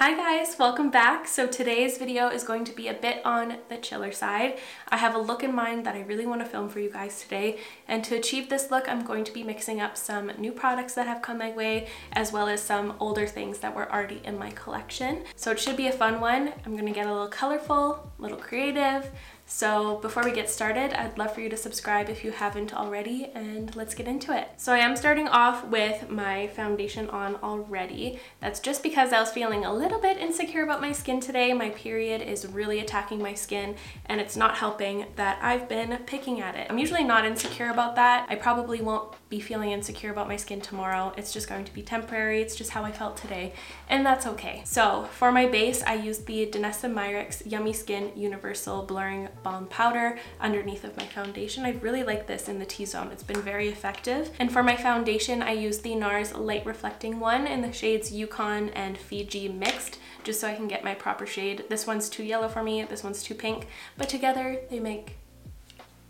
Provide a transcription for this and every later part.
Hi guys, welcome back. So today's video is going to be a bit on the chiller side. I have a look in mind that I really want to film for you guys today, and to achieve this look I'm going to be mixing up some new products that have come my way as well as some older things that were already in my collection. So it should be a fun one. I'm going to get a little colorful, a little creative. So before we get started, I'd love for you to subscribe if you haven't already, and let's get into it. So I am starting off with my foundation on already. That's just because I was feeling a little bit insecure about my skin today. My period is really attacking my skin and it's not helping that I've been picking at it. I'm usually not insecure about that. I probably won't be feeling insecure about my skin tomorrow. It's just going to be temporary. It's just how I felt today, and that's okay. So for my base, I used the Danessa Myricks Yummy Skin Universal Blurring Balm Powder underneath of my foundation. I really like this in the T-zone. It's been very effective. And for my foundation, I used the NARS Light Reflecting one in the shades Yukon and Fiji mixed, just so I can get my proper shade. This one's too yellow for me, this one's too pink, but together they make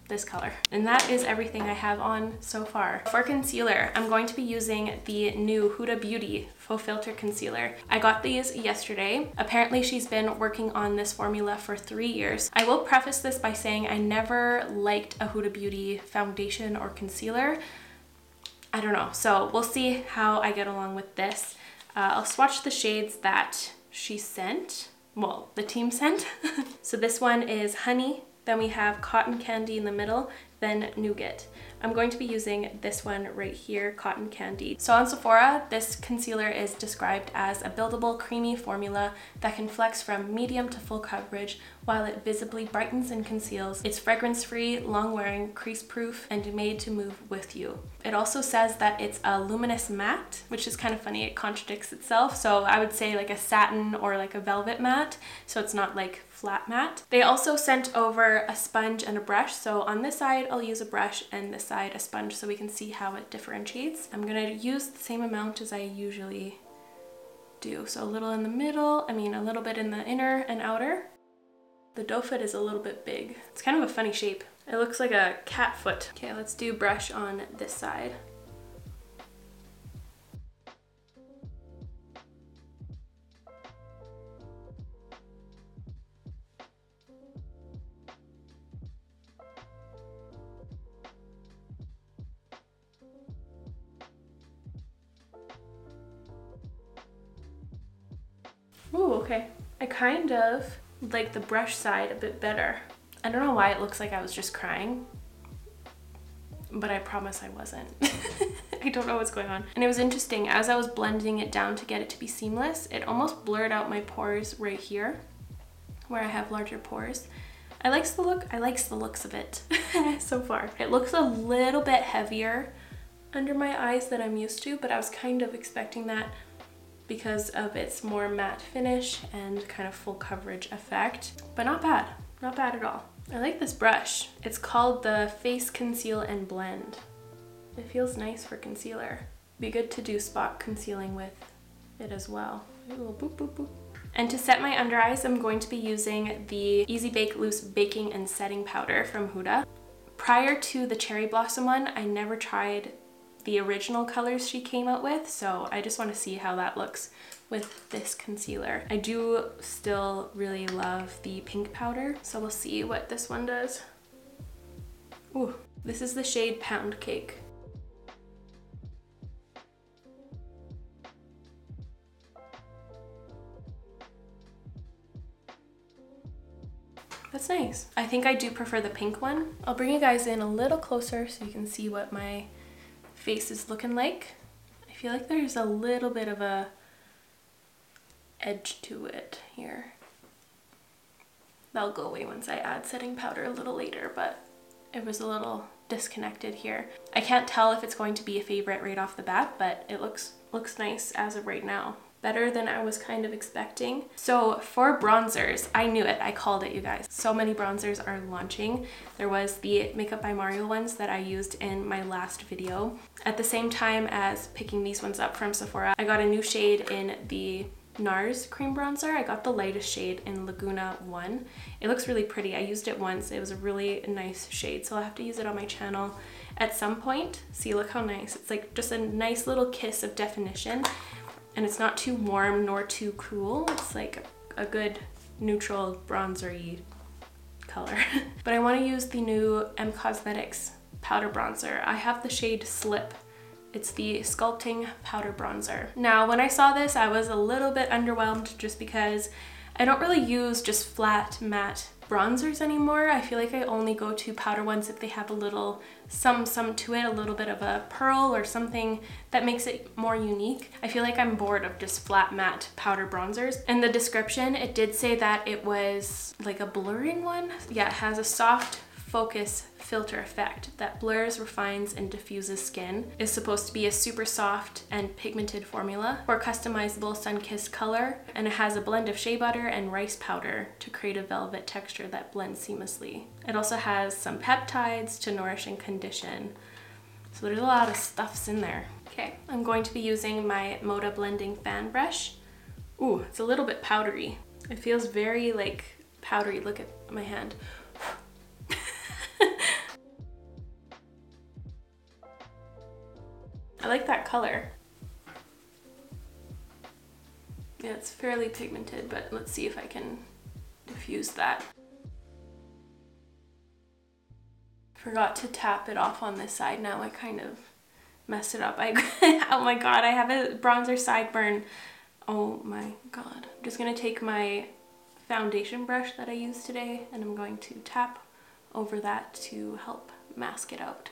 this color. And that is everything I have on so far. For concealer, I'm going to be using the new Huda Beauty Faux Filter Concealer. I got these yesterday. Apparently she's been working on this formula for 3 years. I will preface this by saying I never liked a Huda Beauty foundation or concealer. I don't know, so we'll see how I get along with this. I'll swatch the shades that she sent, well, the team sent. So this one is Honey, then we have Cotton Candy in the middle, then Nougat. I'm going to be using this one right here, Cotton Candy. So on Sephora, this concealer is described as a buildable, creamy formula that can flex from medium to full coverage while it visibly brightens and conceals. It's fragrance-free, long-wearing, crease-proof, and made to move with you. It also says that it's a luminous matte, which is kind of funny. It contradicts itself. So I would say like a satin or like a velvet matte, so it's not like flat matte. They also sent over a sponge and a brush. So on this side, I'll use a brush, and this side a sponge, so we can see how it differentiates. I'm gonna use the same amount as I usually do. So a little in the middle, a little bit in the inner and outer. The doe foot is a little bit big. It's kind of a funny shape. It looks like a cat foot. Okay, let's do brush on this side. Ooh, okay. I kind of like the brush side a bit better. I don't know why it looks like I was just crying, but I promise I wasn't. I don't know what's going on. And it was interesting, as I was blending it down to get it to be seamless, it almost blurred out my pores right here, where I have larger pores. I likes the looks of it so far. It looks a little bit heavier under my eyes than I'm used to, but I was kind of expecting that because of its more matte finish and kind of full coverage effect, but not bad at all. I like this brush. It's called the Face Conceal and Blend. It feels nice for concealer. Be good to do spot concealing with it as well. A little boop, boop, boop. And to set my under eyes, I'm going to be using the Easy Bake Loose Baking and Setting Powder from Huda. Prior to the Cherry Blossom one, I never tried the original colors she came out with, so I just want to see how that looks with this concealer. I do still really love the pink powder, so we'll see what this one does. Ooh, this is the shade Pound Cake. That's nice. I think I do prefer the pink one. I'll bring you guys in a little closer so you can see what my face is looking like. I feel like there's a little bit of a edge to it here. That'll go away once I add setting powder a little later, but it was a little disconnected here. I can't tell if it's going to be a favorite right off the bat, but it looks nice as of right now. Better than I was kind of expecting. So for bronzers, I knew it, I called it, you guys. So many bronzers are launching. There was the Makeup by Mario ones that I used in my last video. At the same time as picking these ones up from Sephora, I got a new shade in the NARS cream bronzer. I got the lightest shade in Laguna 1. It looks really pretty. I used it once. It was a really nice shade, so I'll have to use it on my channel at some point. See, look how nice. It's like just a nice little kiss of definition. and it's not too warm nor too cool. It's like a good neutral bronzery color. But I want to use the new M Cosmetics powder bronzer. I have the shade Slip. It's the Sculpting Powder Bronzer. Now, when I saw this, I was a little bit underwhelmed just because I don't really use just flat matte bronzers anymore. I feel like I only go to powder ones if they have a little some to it, a little bit of a pearl or something that makes it more unique. I feel like I'm bored of just flat matte powder bronzers. In the description, it did say that it was like a blurring one. Yeah, it has a soft focus filter effect that blurs, refines, and diffuses skin. Is supposed to be a super soft and pigmented formula for customizable sun-kissed color, and it has a blend of shea butter and rice powder to create a velvet texture that blends seamlessly. It also has some peptides to nourish and condition. So there's a lot of stuffs in there. Okay, I'm going to be using my Moda blending fan brush. Ooh, it's a little bit powdery. It feels very like powdery. Look at my hand. I like that color. Yeah, it's fairly pigmented, but let's see if I can diffuse that. Forgot to tap it off on this side. Now I kind of messed it up. Oh my god, I have a bronzer sideburn. Oh my god. I'm just gonna take my foundation brush that I used today and I'm going to tap over that to help mask it out.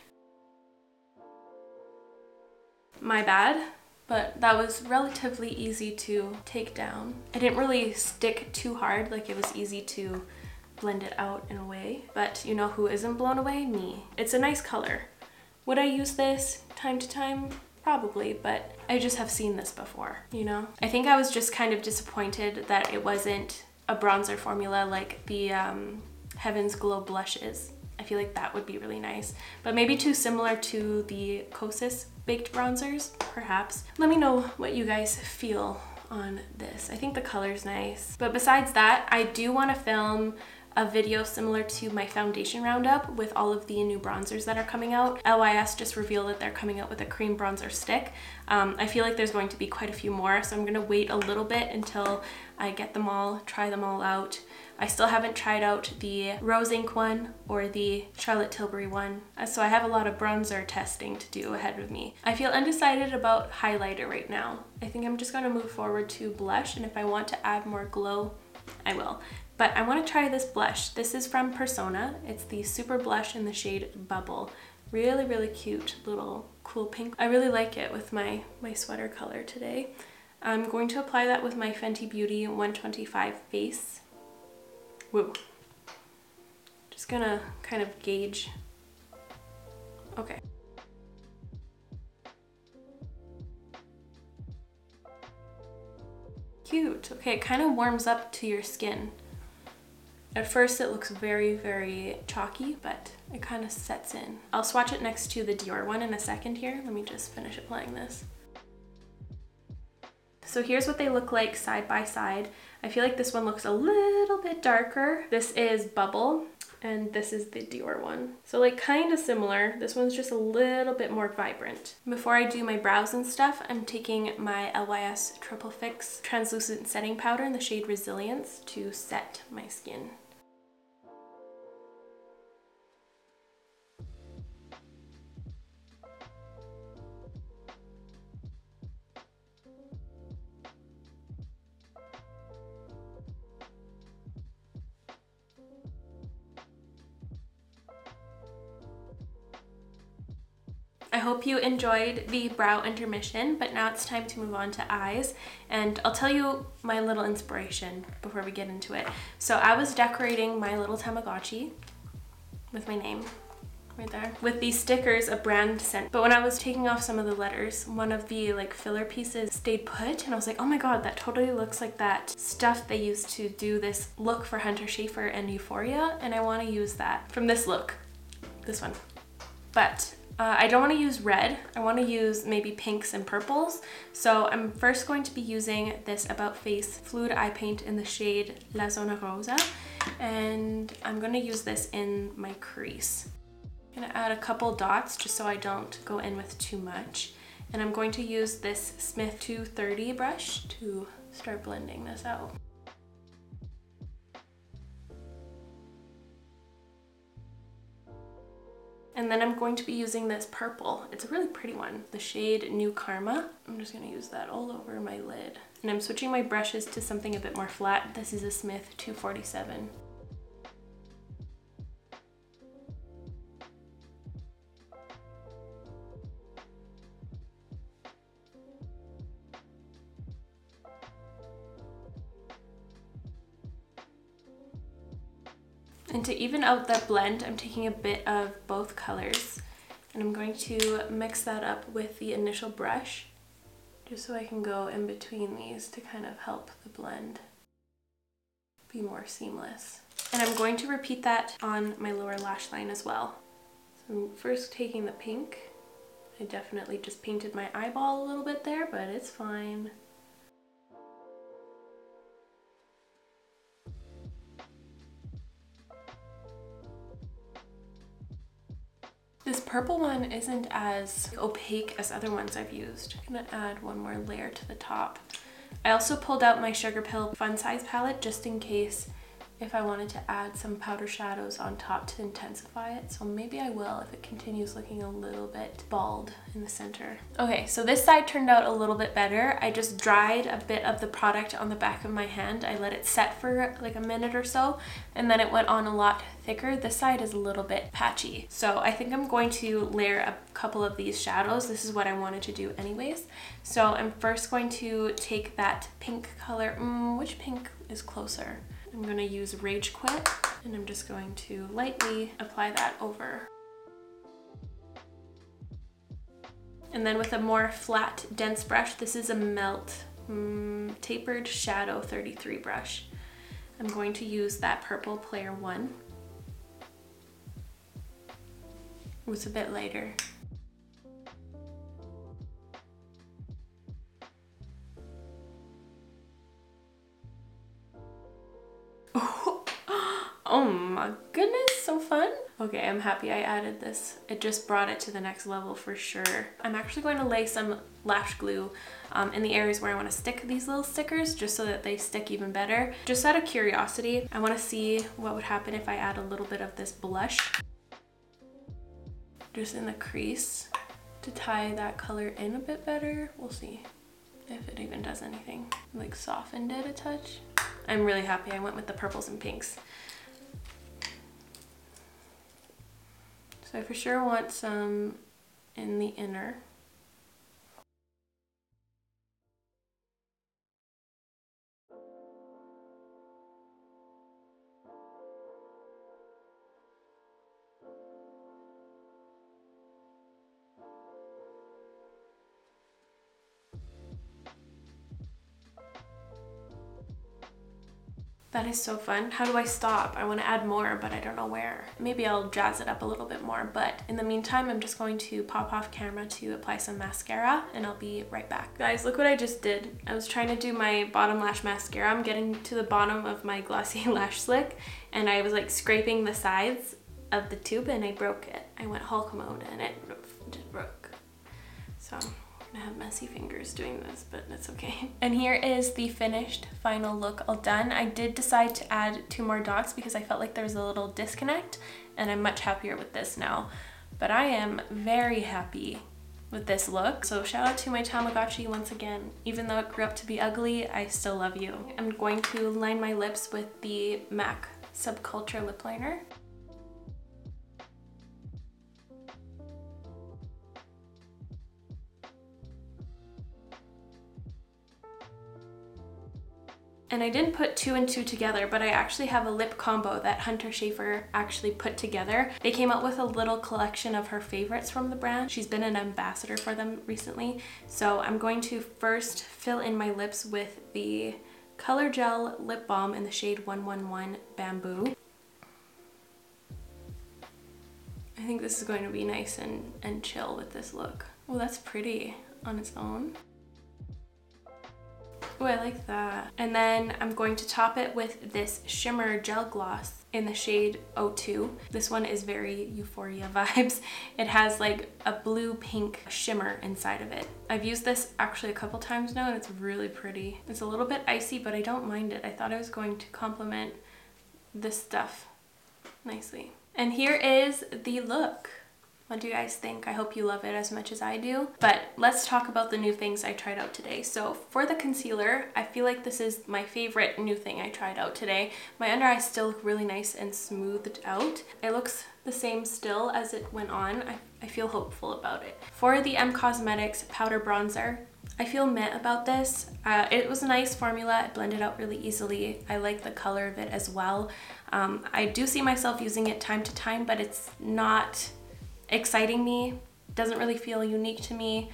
My bad, but that was relatively easy to take down. I didn't really stick too hard, like it was easy to blend it out in a way, but you know who isn't blown away? Me. It's a nice color. Would I use this time to time? Probably, but I just have seen this before, you know? I think I was just kind of disappointed that it wasn't a bronzer formula like the Heaven's Glow blushes. I feel like that would be really nice, but maybe too similar to the Kosas baked bronzers, perhaps. Let me know what you guys feel on this. I think the color's nice. But besides that, I do want to film a video similar to my foundation roundup with all of the new bronzers that are coming out. LYS just revealed that they're coming out with a cream bronzer stick. I feel like there's going to be quite a few more, so I'm gonna wait a little bit until I get them all, try them all out. I still haven't tried out the Rose Ink one or the Charlotte Tilbury one, so I have a lot of bronzer testing to do ahead of me. I feel undecided about highlighter right now. I think I'm just gonna move forward to blush, and if I want to add more glow, I will. But I want to try this blush. This is from Persona. It's the Super Blush in the shade Bubble. Really, really cute little cool pink. I really like it with my sweater color today. I'm going to apply that with my Fenty Beauty 125 Face. Woo. Just gonna kind of gauge. Okay. Cute. Okay, it kind of warms up to your skin. At first it looks very, very chalky, but it kind of sets in. I'll swatch it next to the Dior one in a second here. Let me just finish applying this. So here's what they look like side by side. I feel like this one looks a little bit darker. This is Bubble, and this is the Dior one. So like kind of similar. This one's just a little bit more vibrant. Before I do my brows and stuff, I'm taking my LYS Triple Fix Translucent Setting Powder in the shade Resilience to set my skin. I hope you enjoyed the brow intermission, but now it's time to move on to eyes, and I'll tell you my little inspiration before we get into it. So I was decorating my little Tamagotchi with my name right there with these stickers a brand sent, but when I was taking off some of the letters, one of the like filler pieces stayed put, and I was like, oh my god, that totally looks like that stuff they used to do this look for Hunter Schafer and Euphoria, and I want to use that from this look, this one. But I don't want to use red. I want to use maybe pinks and purples. So I'm first going to be using this About Face Fluid Eye Paint in the shade La Zona Rosa. And I'm going to use this in my crease. I'm going to add a couple dots just so I don't go in with too much. And I'm going to use this Smith 230 brush to start blending this out. And then I'm going to be using this purple. It's a really pretty one, the shade New Karma. I'm just gonna use that all over my lid. And I'm switching my brushes to something a bit more flat. This is a Smith 247. And to even out that blend, I'm taking a bit of both colors and I'm going to mix that up with the initial brush just so I can go in between these to kind of help the blend be more seamless. And I'm going to repeat that on my lower lash line as well. So I'm first taking the pink. I definitely just painted my eyeball a little bit there, but it's fine. This purple one isn't as opaque as other ones I've used. I'm gonna add one more layer to the top. I also pulled out my Sugar Pill Fun Size palette just in case if I wanted to add some powder shadows on top to intensify it. So maybe I will if it continues looking a little bit bald in the center. Okay, so this side turned out a little bit better. I just dried a bit of the product on the back of my hand. I let it set for like a minute or so, and then it went on a lot thicker. This side is a little bit patchy. So I think I'm going to layer a couple of these shadows. This is what I wanted to do anyways. So I'm first going to take that pink color. Which pink is closer? I'm going to use Rage Quit, and I'm just going to lightly apply that over. And then with a more flat, dense brush, this is a Melt Tapered Shadow 33 brush. I'm going to use that purple Player 1. It's a bit lighter. Oh my goodness, so fun. Okay, I'm happy I added this. It just brought it to the next level for sure. I'm actually going to lay some lash glue in the areas where I want to stick these little stickers just so that they stick even better. Just out of curiosity, I want to see what would happen if I add a little bit of this blush just in the crease to tie that color in a bit better. We'll see if it even does anything. Like softened it a touch. I'm really happy I went with the purples and pinks. So I for sure want some in the inner. That is so fun. How do I stop? I want to add more, but I don't know where. Maybe I'll jazz it up a little bit more, but in the meantime, I'm just going to pop off camera to apply some mascara, and I'll be right back. Guys, look what I just did. I was trying to do my bottom lash mascara. I'm getting to the bottom of my glossy lash slick, and I was like scraping the sides of the tube, and I broke it. I went Hulk mode, and it just broke. So I have messy fingers doing this, but that's okay. And here is the finished final look all done. I did decide to add 2 more dots because I felt like there was a little disconnect, and I'm much happier with this now. But I am very happy with this look. So shout out to my Tamagotchi once again. Even though it grew up to be ugly, I still love you. I'm going to line my lips with the MAC Subculture lip liner. And I didn't put 2 and 2 together, but I actually have a lip combo that Hunter Schafer actually put together. They came out with a little collection of her favorites from the brand. She's been an ambassador for them recently. So I'm going to first fill in my lips with the Color Gel Lip Balm in the shade 111 Bamboo. I think this is going to be nice and chill with this look. Oh, that's pretty on its own. Oh, I like that. And then I'm going to top it with this shimmer gel gloss in the shade 02. This one is very Euphoria vibes. It has like a blue pink shimmer inside of it. I've used this actually a couple times now and it's really pretty. It's a little bit icy, but I don't mind it. I thought I was going to complement this stuff nicely. And here is the look. What do you guys think? I hope you love it as much as I do. But let's talk about the new things I tried out today. So for the concealer, I feel like this is my favorite new thing I tried out today. My under eyes still look really nice and smoothed out. It looks the same still as it went on. I feel hopeful about it. For the M Cosmetics powder bronzer, I feel meh about this. It was a nice formula. It blended out really easily. I like the color of it as well. I do see myself using it time to time, but it's not exciting me. Doesn't really feel unique to me.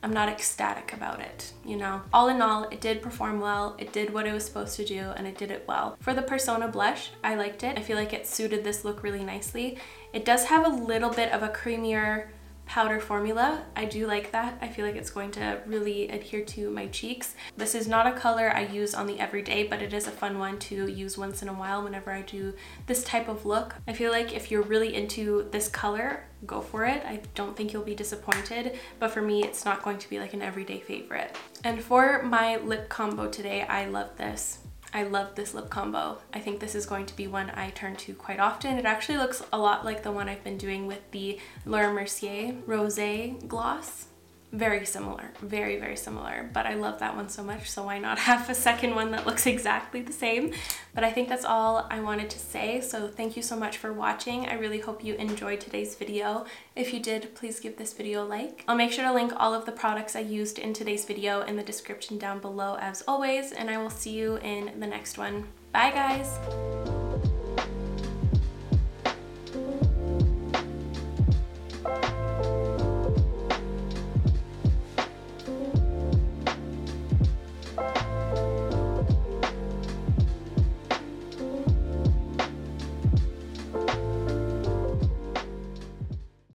I'm not ecstatic about it, you know. All in all, it did perform well. It did what it was supposed to do and it did it well. For the Persona blush, I liked it. I feel like it suited this look really nicely. It does have a little bit of a creamier powder formula. I do like that. I feel like it's going to really adhere to my cheeks. This is not a color I use on the everyday, but it is a fun one to use once in a while whenever I do this type of look. I feel like if you're really into this color, go for it. I don't think you'll be disappointed, but for me, it's not going to be like an everyday favorite. And for my lip combo today, I love this. I love this lip combo. I think this is going to be one I turn to quite often. It actually looks a lot like the one I've been doing with the Laura Mercier Rosé gloss. Very similar, very, very similar, but I love that one so much, so why not have a second one that looks exactly the same? But I think that's all I wanted to say, so thank you so much for watching. I really hope you enjoyed today's video. If you did, please give this video a like. I'll make sure to link all of the products I used in today's video in the description down below as always, and I will see you in the next one. Bye guys!